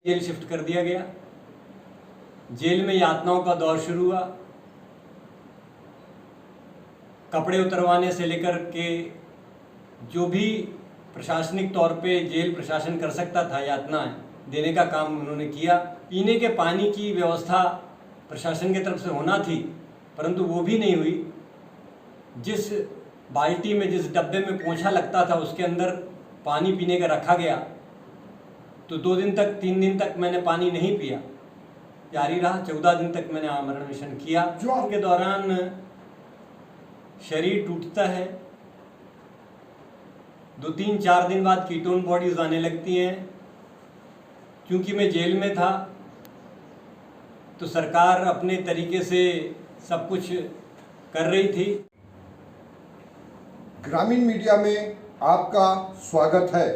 Jail shift कर दिया गया। जेल में यातनाओं का दौर शुरू हुआ। कपड़े उतरवाने से लेकर के जो भी प्रशासनिक तौर पे जेल प्रशासन कर सकता था यातना देने का काम उन्होंने किया। पीने के पानी की व्यवस्था प्रशासन की तरफ से होना थी, परंतु वो भी नहीं हुई। जिस बाल्टी में, जिस डब्बे में पोंछा लगता था उसके अंदर पानी पीने का रखा गया, तो 2 दिन तक 3 दिन तक मैंने पानी नहीं पिया, जारी रहा। 14 दिन तक मैंने आमरण अनशन किया। जो के दौरान शरीर टूटता है, 2-3-4 दिन बाद कीटोन बॉडीज आने लगती हैं। क्योंकि मैं जेल में था तो सरकार अपने तरीके से सब कुछ कर रही थी। ग्रामीण मीडिया में आपका स्वागत है।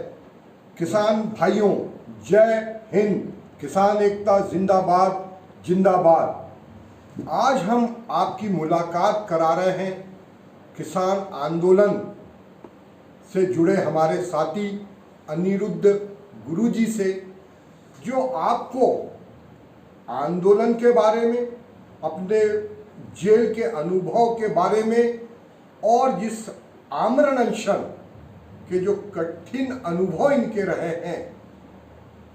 किसान भाइयों, जय हिंद। किसान एकता जिंदाबाद जिंदाबाद। आज हम आपकी मुलाकात करा रहे हैं किसान आंदोलन से जुड़े हमारे साथी अनिरुद्ध गुरुजी से, जो आपको आंदोलन के बारे में, अपने जेल के अनुभव के बारे में और जिस आमरण अनशन के जो कठिन अनुभव इनके रहे हैं,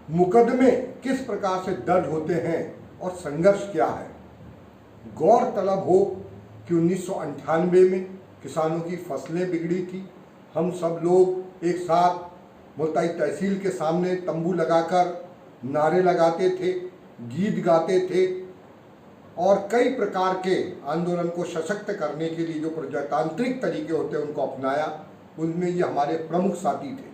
मुकदमे किस प्रकार से दर्ज होते हैं और संघर्ष क्या है। गौरतलब हो कि 1998 में किसानों की फसलें बिगड़ी थी। हम सब लोग एक साथ मुल्ताई तहसील के सामने तंबू लगाकर नारे लगाते थे, गीत गाते थे और कई प्रकार के आंदोलन को सशक्त करने के लिए जो प्रजातांत्रिक तरीके होते हैं उनको अपनाया। उनमें ये हमारे प्रमुख साथी थे।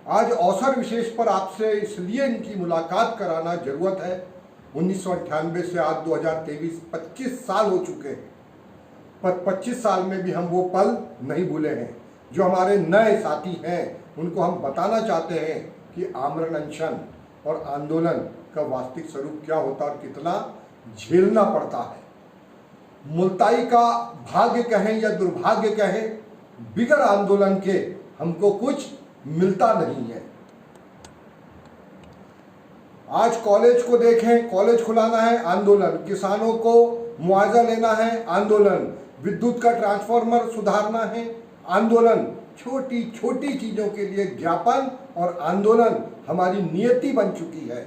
आज अवसर विशेष पर आपसे इसलिए इनकी मुलाकात कराना जरूरत है। 1998 से आज 2023 25 साल हो चुके हैं, पर 25 साल में भी हम वो पल नहीं भूले हैं। जो हमारे नए साथी हैं उनको हम बताना चाहते हैं कि आमरण अनशन और आंदोलन का वास्तविक स्वरूप क्या होता है और कितना झेलना पड़ता है। मुल्ताई का भाग्य कहें या दुर्भाग्य कहें, बिगर आंदोलन के हमको कुछ मिलता नहीं है। आज कॉलेज को देखें, कॉलेज खुलाना है आंदोलन, किसानों को मुआवजा लेना है आंदोलन, विद्युत का ट्रांसफार्मर सुधारना है आंदोलन। छोटी छोटी चीजों के लिए ज्ञापन और आंदोलन हमारी नियति बन चुकी है।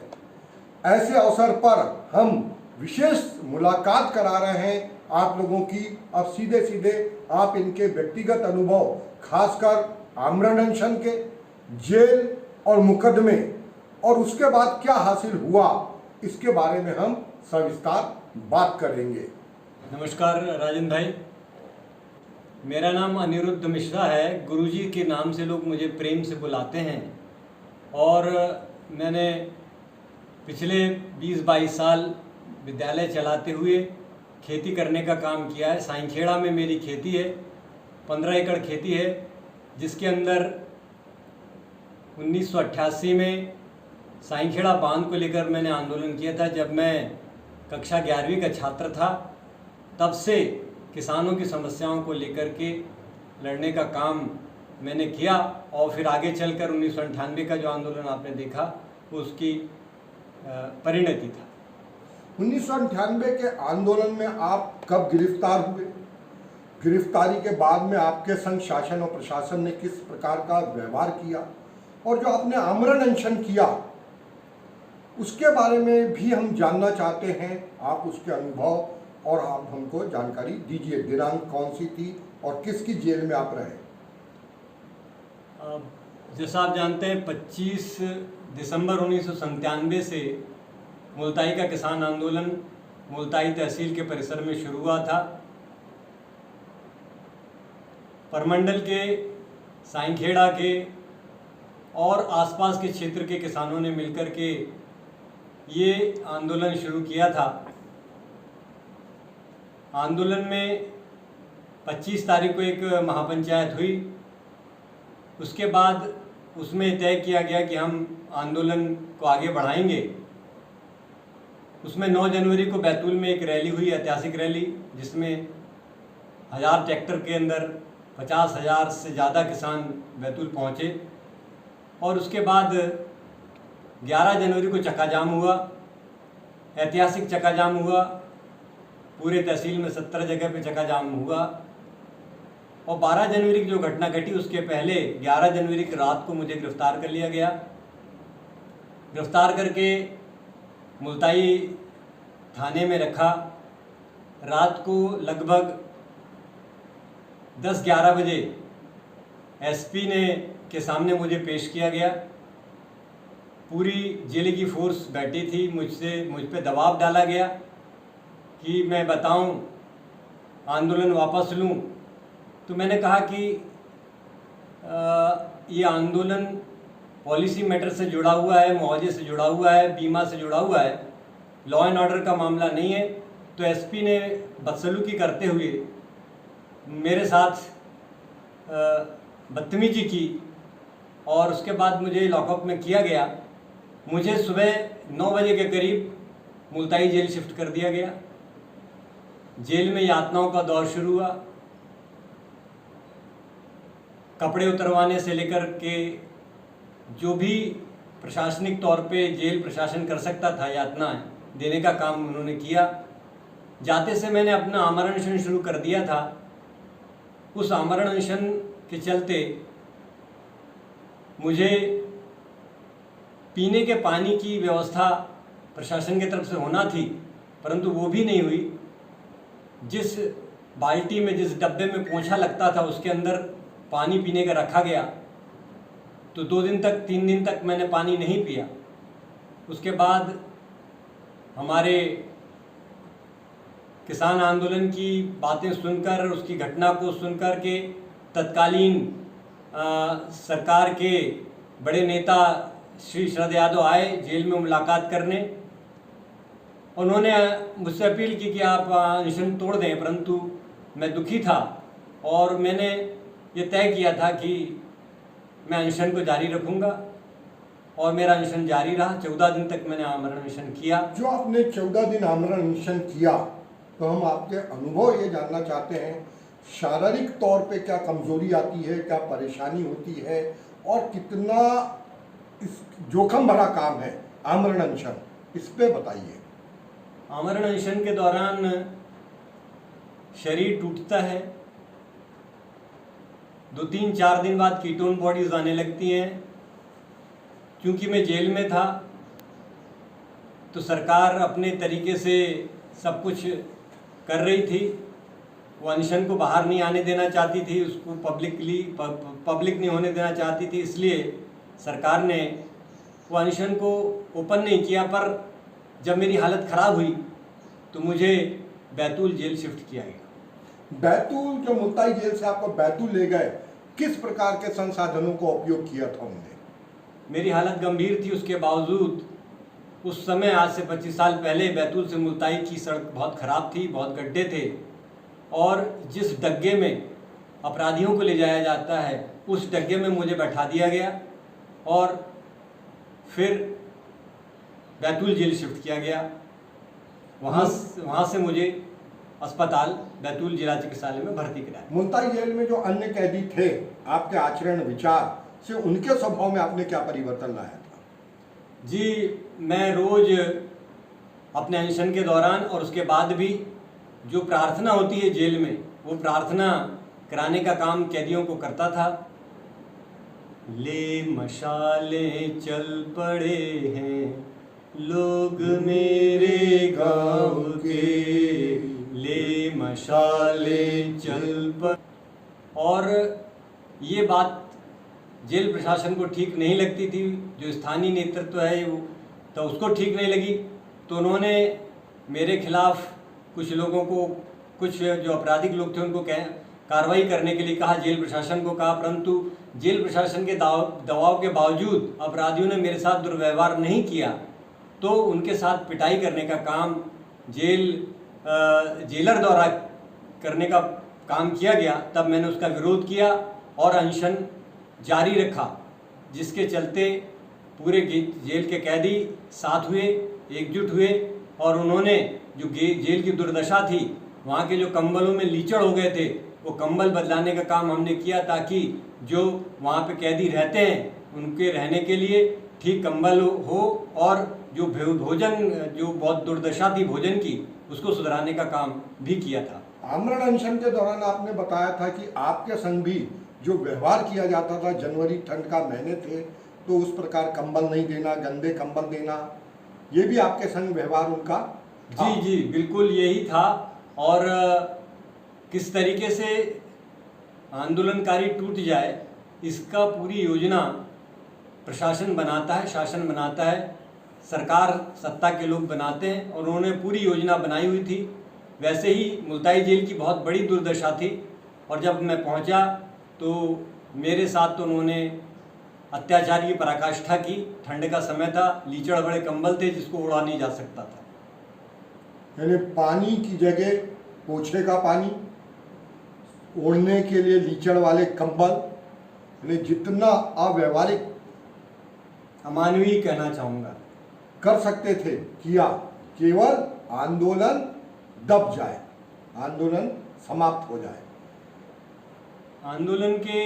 ऐसे अवसर पर हम विशेष मुलाकात करा रहे हैं आप लोगों की। अब सीधे सीधे आप इनके व्यक्तिगत अनुभव, खासकर आमरण अनशन के, जेल और मुकदमे और उसके बाद क्या हासिल हुआ, इसके बारे में हम सविस्तार बात करेंगे। नमस्कार राजेंद्र भाई, मेरा नाम अनिरुद्ध मिश्रा है। गुरुजी के नाम से लोग मुझे प्रेम से बुलाते हैं और मैंने पिछले 20-22 साल विद्यालय चलाते हुए खेती करने का काम किया है। साइंखेड़ा में मेरी खेती है, 15 एकड़ खेती है, जिसके अंदर 1988 में साइंखेड़ा बांध को लेकर मैंने आंदोलन किया था। जब मैं कक्षा 11वीं का छात्र था, तब से किसानों की समस्याओं को लेकर के लड़ने का काम मैंने किया और फिर आगे चलकर 1998 का जो आंदोलन आपने देखा वो उसकी परिणति था। 1998 के आंदोलन में आप कब गिरफ्तार हुए? गिरफ्तारी के बाद में आपके संग शासन और प्रशासन ने किस प्रकार का व्यवहार किया और जो आपने आमरण अनशन किया उसके बारे में भी हम जानना चाहते हैं। आप उसके अनुभव और आप हमको जानकारी दीजिए। दिनांक कौन सी थी और किसकी जेल में आप रहे? जैसा आप जानते हैं, 25 दिसंबर 1997 से मुल्ताई का किसान आंदोलन मुल्ताई तहसील के परिसर में शुरू हुआ था। परमंडल के, साइंखेड़ा के और आसपास के क्षेत्र के किसानों ने मिलकर के ये आंदोलन शुरू किया था। आंदोलन में 25 तारीख को एक महापंचायत हुई। उसके बाद उसमें तय किया गया कि हम आंदोलन को आगे बढ़ाएंगे। उसमें 9 जनवरी को बैतूल में एक रैली हुई, ऐतिहासिक रैली, जिसमें 1000 ट्रैक्टर के अंदर 50,000 से ज़्यादा किसान बैतूल पहुँचे। और उसके बाद 11 जनवरी को चक्का जाम हुआ, ऐतिहासिक चक्का जाम हुआ। पूरे तहसील में 17 जगह पे चक्का जाम हुआ। और 12 जनवरी की जो घटना घटी उसके पहले 11 जनवरी की रात को मुझे गिरफ्तार कर लिया गया। गिरफ्तार करके मुल्ताई थाने में रखा। रात को लगभग 10-11 बजे एसपी के सामने मुझे पेश किया गया। पूरी जेल की फोर्स बैठी थी, मुझ पे दबाव डाला गया कि मैं बताऊं, आंदोलन वापस लूं। तो मैंने कहा कि ये आंदोलन पॉलिसी मैटर से जुड़ा हुआ है, मुआवजे से जुड़ा हुआ है, बीमा से जुड़ा हुआ है, लॉ एंड ऑर्डर का मामला नहीं है। तो एसपी ने बदसलूकी करते हुए मेरे साथ बदतमीजी की और उसके बाद मुझे लॉकअप में किया गया। मुझे सुबह 9 बजे के करीब मुल्ताई जेल शिफ्ट कर दिया गया। जेल में यातनाओं का दौर शुरू हुआ। कपड़े उतरवाने से लेकर के जो भी प्रशासनिक तौर पे जेल प्रशासन कर सकता था, यातनाएं देने का काम उन्होंने किया। जाते से मैंने अपना आमरण अनशन शुरू कर दिया था। उस आमरण अनशन के चलते मुझे पीने के पानी की व्यवस्था प्रशासन की तरफ से होना थी, परंतु वो भी नहीं हुई। जिस बाल्टी में, जिस डब्बे में पोंछा लगता था उसके अंदर पानी पीने का रखा गया। तो 2 दिन तक, 3 दिन तक मैंने पानी नहीं पिया। उसके बाद हमारे किसान आंदोलन की बातें सुनकर, उसकी घटना को सुनकर के तत्कालीन सरकार के बड़े नेता श्री शरद यादव आए जेल में मुलाकात करने। उन्होंने मुझसे अपील की कि आप अनशन तोड़ दें, परंतु मैं दुखी था और मैंने ये तय किया था कि मैं अनशन को जारी रखूंगा और मेरा अनशन जारी रहा। 14 दिन तक मैंने आमरण अनशन किया। जो आपने 14 दिन आमरण अनशन किया, तो हम आपके अनुभव ये जानना चाहते हैं, शारीरिक तौर पे क्या कमजोरी आती है, क्या परेशानी होती है और कितना इस जोखिम भरा काम है आमरण अनशन, इस पे बताइए। आमरण अनशन के दौरान शरीर टूटता है। 2-3-4 दिन बाद कीटोन बॉडीज आने लगती हैं। क्योंकि मैं जेल में था तो सरकार अपने तरीके से सब कुछ कर रही थी। वो अनशन को बाहर नहीं आने देना चाहती थी, उसको पब्लिक नहीं होने देना चाहती थी, इसलिए सरकार ने वो अनशन को ओपन नहीं किया। पर जब मेरी हालत ख़राब हुई तो मुझे बैतूल जेल शिफ्ट किया गया। बैतूल, जो मुल्ताई जेल से आपको बैतूल ले गए, किस प्रकार के संसाधनों का उपयोग किया था उन्होंने? मेरी हालत गंभीर थी, उसके बावजूद उस समय, आज से 25 साल पहले, बैतूल से मुल्ताई की सड़क बहुत ख़राब थी, बहुत गड्ढे थे और जिस डग्गे में अपराधियों को ले जाया जाता है उस डग्गे में मुझे बैठा दिया गया और फिर बैतूल जेल शिफ्ट किया गया। वहाँ से मुझे अस्पताल बैतूल जिला चिकित्सालय में भर्ती कराया। मुल्ताई जेल में जो अन्य कैदी थे, आपके आचरण विचार से उनके स्वभाव में आपने क्या परिवर्तन लाया था? जी, मैं रोज अपने अनशन के दौरान और उसके बाद भी जो प्रार्थना होती है जेल में, वो प्रार्थना कराने का काम कैदियों को करता था। ले मशाले चल पड़े हैं लोग मेरे गाँव के, ले मशाले चल पड़। और ये बात जेल प्रशासन को ठीक नहीं लगती थी, जो स्थानीय नेतृत्व है वो, तो उसको ठीक नहीं लगी। तो उन्होंने मेरे खिलाफ कुछ लोगों को, कुछ जो आपराधिक लोग थे उनको कार्रवाई करने के लिए कहा, जेल प्रशासन को कहा, परंतु जेल प्रशासन के दबाव के बावजूद अपराधियों ने मेरे साथ दुर्व्यवहार नहीं किया। तो उनके साथ पिटाई करने का काम जेलर द्वारा करने का काम किया गया। तब मैंने उसका विरोध किया और अनशन जारी रखा, जिसके चलते पूरे जेल के कैदी साथ हुए, एकजुट हुए और उन्होंने जो जेल की दुर्दशा थी, वहाँ के जो कंबलों में लीचड़ हो गए थे, वो कंबल बदलाने का काम हमने किया ताकि जो वहाँ पे कैदी रहते हैं उनके रहने के लिए ठीक कंबल हो और जो भोजन जो बहुत दुर्दशा थी भोजन की उसको सुधराने का काम भी किया था। आमरण अनशन के दौरान आपने बताया था कि आपके संग भी जो व्यवहार किया जाता था, जनवरी ठंड का महीने थे तो उस प्रकार कंबल नहीं देना, गंदे कंबल देना, ये भी आपके संग व्यवहार उनका था। जी जी बिल्कुल यही था। और किस तरीके से आंदोलनकारी टूट जाए इसका पूरी योजना प्रशासन बनाता है, शासन बनाता है, सरकार सत्ता के लोग बनाते हैं और उन्होंने पूरी योजना बनाई हुई थी। वैसे ही मुल्ताई जेल की बहुत बड़ी दुर्दशा थी और जब मैं पहुंचा तो मेरे साथ तो उन्होंने अत्याचार की पराकाष्ठा की। ठंड का समय था, लीचड़ बड़े कंबल थे जिसको उड़ा नहीं जा सकता था। यानी पानी की जगह पोछे का पानी, ओढ़ने के लिए लीचड़ वाले कंबल, यानी जितना अव्यवहारिक अमानवीय कहना चाहूँगा कर सकते थे किया, केवल आंदोलन दब जाए, आंदोलन समाप्त हो जाए। आंदोलन के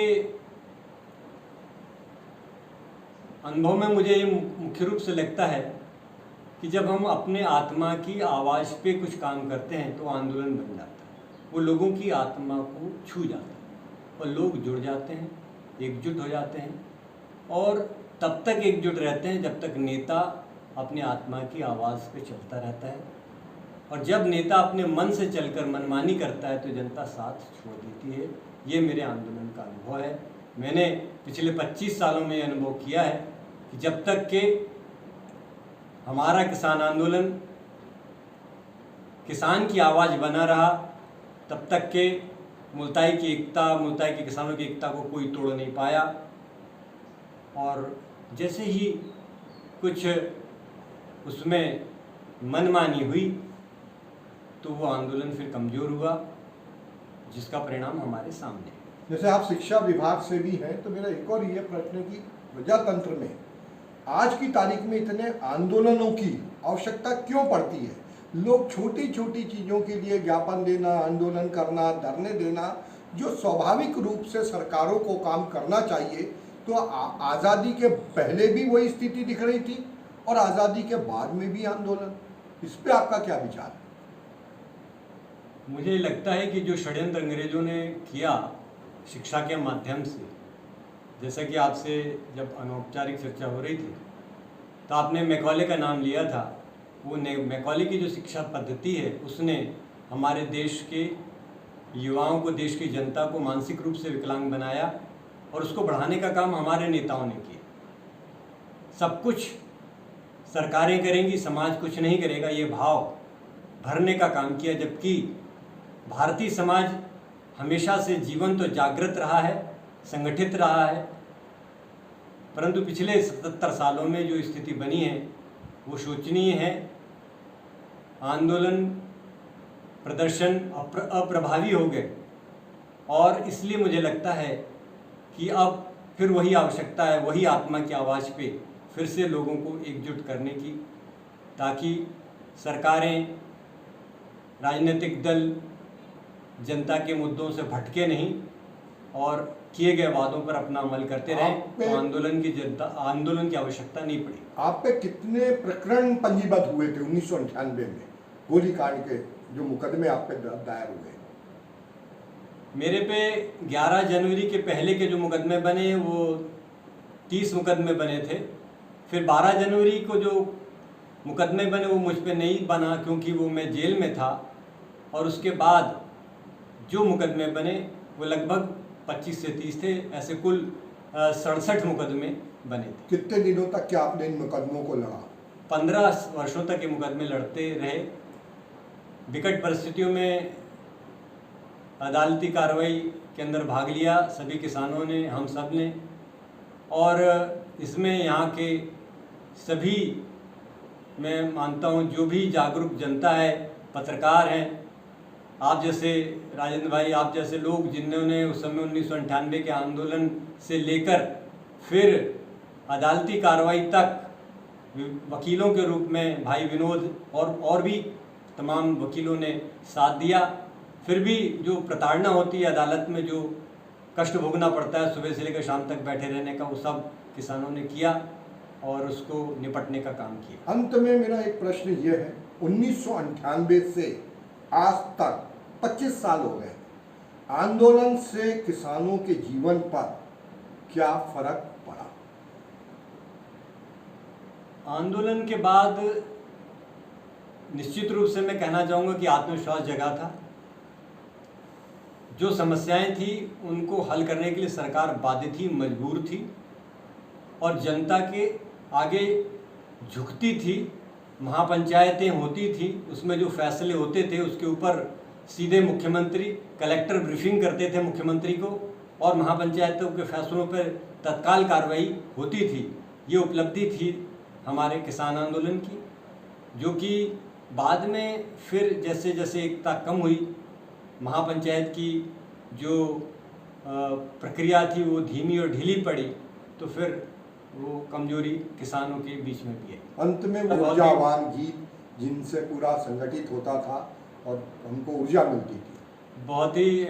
अनुभव में मुझे ये मुख्य रूप से लगता है कि जब हम अपने आत्मा की आवाज़ पे कुछ काम करते हैं तो आंदोलन बन जाता है। वो लोगों की आत्मा को छू जाता है और लोग जुड़ जाते हैं, एकजुट हो जाते हैं और तब तक एकजुट रहते हैं जब तक नेता अपने आत्मा की आवाज़ पे चलता रहता है। और जब नेता अपने मन से चलकर मनमानी करता है तो जनता साथ छोड़ देती है। ये मेरे आंदोलन का अनुभव है। मैंने पिछले 25 सालों में ये अनुभव किया है कि जब तक के हमारा किसान आंदोलन किसान की आवाज़ बना रहा तब तक के मुल्ताई की एकता, मुल्ताई के किसानों की एकता को कोई तोड़ नहीं पाया। और जैसे ही कुछ उसमें मनमानी हुई तो वो आंदोलन फिर कमज़ोर हुआ, जिसका परिणाम हमारे सामने है। जैसे आप शिक्षा विभाग से भी हैं तो मेरा एक और ये प्रश्न है कि प्रजातंत्र में आज की तारीख में इतने आंदोलनों की आवश्यकता क्यों पड़ती है? लोग छोटी छोटी चीज़ों के लिए ज्ञापन देना, आंदोलन करना, धरने देना, जो स्वाभाविक रूप से सरकारों को काम करना चाहिए, तो आज़ादी के पहले भी वही स्थिति दिख रही थी और आज़ादी के बाद में भी आंदोलन। इस पे आपका क्या विचार है? मुझे लगता है कि जो षड्यंत्र अंग्रेज़ों ने किया शिक्षा के माध्यम से, जैसा कि आपसे जब अनौपचारिक चर्चा हो रही थी तो आपने मैकॉले का नाम लिया था। वो मैकॉले की जो शिक्षा पद्धति है उसने हमारे देश के युवाओं को, देश की जनता को मानसिक रूप से विकलांग बनाया और उसको बढ़ाने का काम हमारे नेताओं ने किया। सब कुछ सरकारें करेंगी, समाज कुछ नहीं करेगा, ये भाव भरने का काम किया। जबकि भारतीय समाज हमेशा से जीवंत और जागृत रहा है, संगठित रहा है, परंतु पिछले 77 सालों में जो स्थिति बनी है वो शोचनीय है। आंदोलन प्रदर्शन अप्रभावी हो गए और इसलिए मुझे लगता है कि अब फिर वही आवश्यकता है, वही आत्मा की आवाज़ पे फिर से लोगों को एकजुट करने की, ताकि सरकारें, राजनीतिक दल जनता के मुद्दों से भटके नहीं और किए गए वादों पर अपना अमल करते रहें, तो आंदोलन की आवश्यकता नहीं पड़ी। आप पे कितने प्रकरण पंजीबद्ध हुए थे 1998 में गोलीकांड के, जो मुकदमे आप पे दायर हुए? मेरे पे 11 जनवरी के पहले के जो मुकदमे बने वो 30 मुकदमे बने थे। फिर 12 जनवरी को जो मुकदमे बने वो मुझ पे नहीं बना क्योंकि वो मैं जेल में था। और उसके बाद जो मुकदमे बने वो लगभग 25 से 30 थे। ऐसे कुल 67 मुकदमे बने थे। कितने दिनों तक क्या आपने इन मुकदमों को लड़ा? 15 वर्षों तक ये मुकदमे लड़ते रहे। विकट परिस्थितियों में अदालती कार्रवाई के अंदर भाग लिया सभी किसानों ने, हम सब ने। और इसमें यहाँ के सभी, मैं मानता हूँ, जो भी जागरूक जनता है, पत्रकार हैं, आप जैसे राजेंद्र भाई, आप जैसे लोग जिन्होंने उस समय 1998 के आंदोलन से लेकर फिर अदालती कार्रवाई तक वकीलों के रूप में भाई विनोद और भी तमाम वकीलों ने साथ दिया। फिर भी जो प्रताड़ना होती है अदालत में, जो कष्ट भोगना पड़ता है सुबह से लेकर शाम तक बैठे रहने का, वो सब किसानों ने किया। और उसको निपटने का काम किया। अंत में मेरा एक प्रश्न यह है, 1998 से आज तक 25 साल हो गए, आंदोलन से किसानों के जीवन पर क्या फर्क पड़ा? आंदोलन के बाद निश्चित रूप से मैं कहना चाहूँगा कि आत्मविश्वास जगा था। जो समस्याएं थी उनको हल करने के लिए सरकार बाध्य थी, मजबूर थी और जनता के आगे झुकती थी। महापंचायतें होती थी, उसमें जो फैसले होते थे उसके ऊपर सीधे मुख्यमंत्री, कलेक्टर ब्रीफिंग करते थे मुख्यमंत्री को और महापंचायतों के फैसलों पर तत्काल कार्रवाई होती थी। ये उपलब्धि थी हमारे किसान आंदोलन की, जो कि बाद में फिर जैसे जैसे एकता कम हुई, महापंचायत की जो प्रक्रिया थी वो धीमी और ढीली पड़ी, तो फिर वो कमजोरी किसानों के बीच में भी है। अंत में वो ऊर्जावान गीत जिनसे पूरा संगठित होता था और हमको ऊर्जा मिलती थी। बहुत ही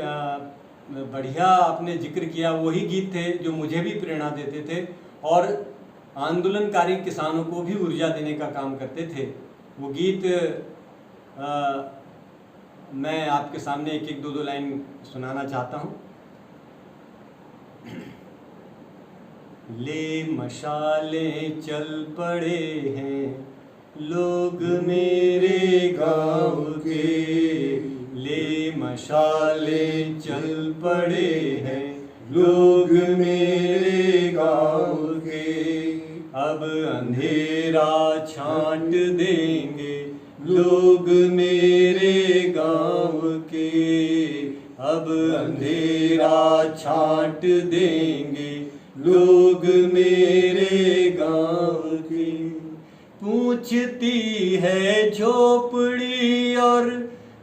बढ़िया आपने जिक्र किया। वही गीत थे जो मुझे भी प्रेरणा देते थे और आंदोलनकारी किसानों को भी ऊर्जा देने का काम करते थे। वो गीत मैं आपके सामने एक एक दो लाइन सुनाना चाहता हूँ। ले मशालें चल पड़े हैं लोग मेरे गांव के, ले मशालें चल पड़े हैं लोग मेरे गांव के, अब अंधेरा छांट देंगे लोग मेरे गांव के, अब अंधेरा छांट देंगे लोग मेरे गांव के। पूछती है झोपड़ी और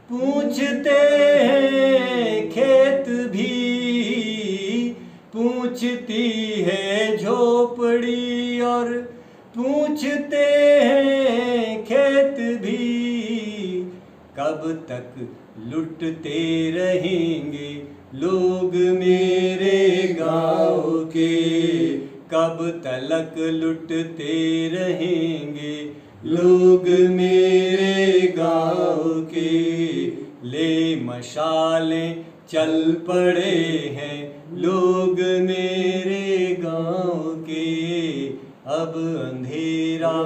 पूछते हैं खेत भी, पूछती है झोपड़ी और पूछते हैं खेत भी, कब तक लुटते रहेंगे लोग मेरे गांव के, कब तलक लुटते रहेंगे लोग मेरे गांव के, ले मशालें चल पड़े हैं लोग मेरे गांव के, अब अंधेरा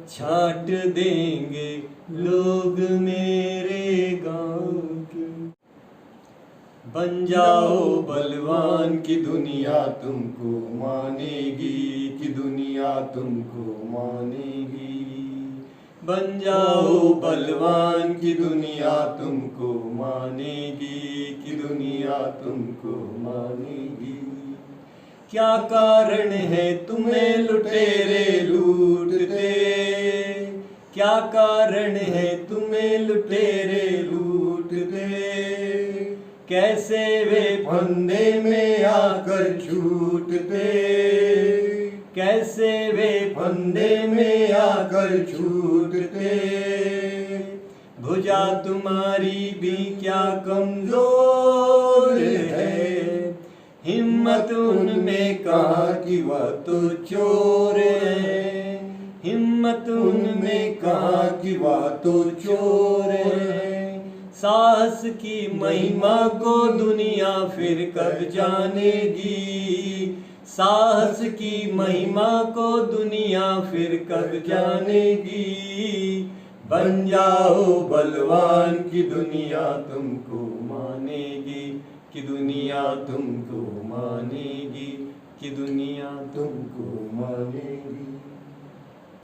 छांट देंगे लोग मेरे गांव के। बन जाओ बलवान की दुनिया तुमको मानेगी, कि दुनिया तुमको मानेगी। बन जाओ बलवान की दुनिया तुमको मानेगी, कि दुनिया तुमको मानेगी। क्या कारण है तुम्हें लुटेरे लूटते, क्या कारण है तुम्हें लुटेरे लूटते, कैसे वे फंदे में आकर छूटते, कैसे वे फंदे में आकर छूटते। भुजा तुम्हारी भी क्या कमजोर है, हिम्मत उनमें कहाँ कि वह तो चोर है, हिम्मत उनमें कहाँ कि वह तो चोर है। साहस की महिमा को दुनिया फिर कब जानेगी, साहस की महिमा को दुनिया फिर कब जानेगी। बन जाओ बलवान की दुनिया तुमको मानेगी, कि दुनिया तुमको मानेगी, कि दुनिया तुमको मानेगी।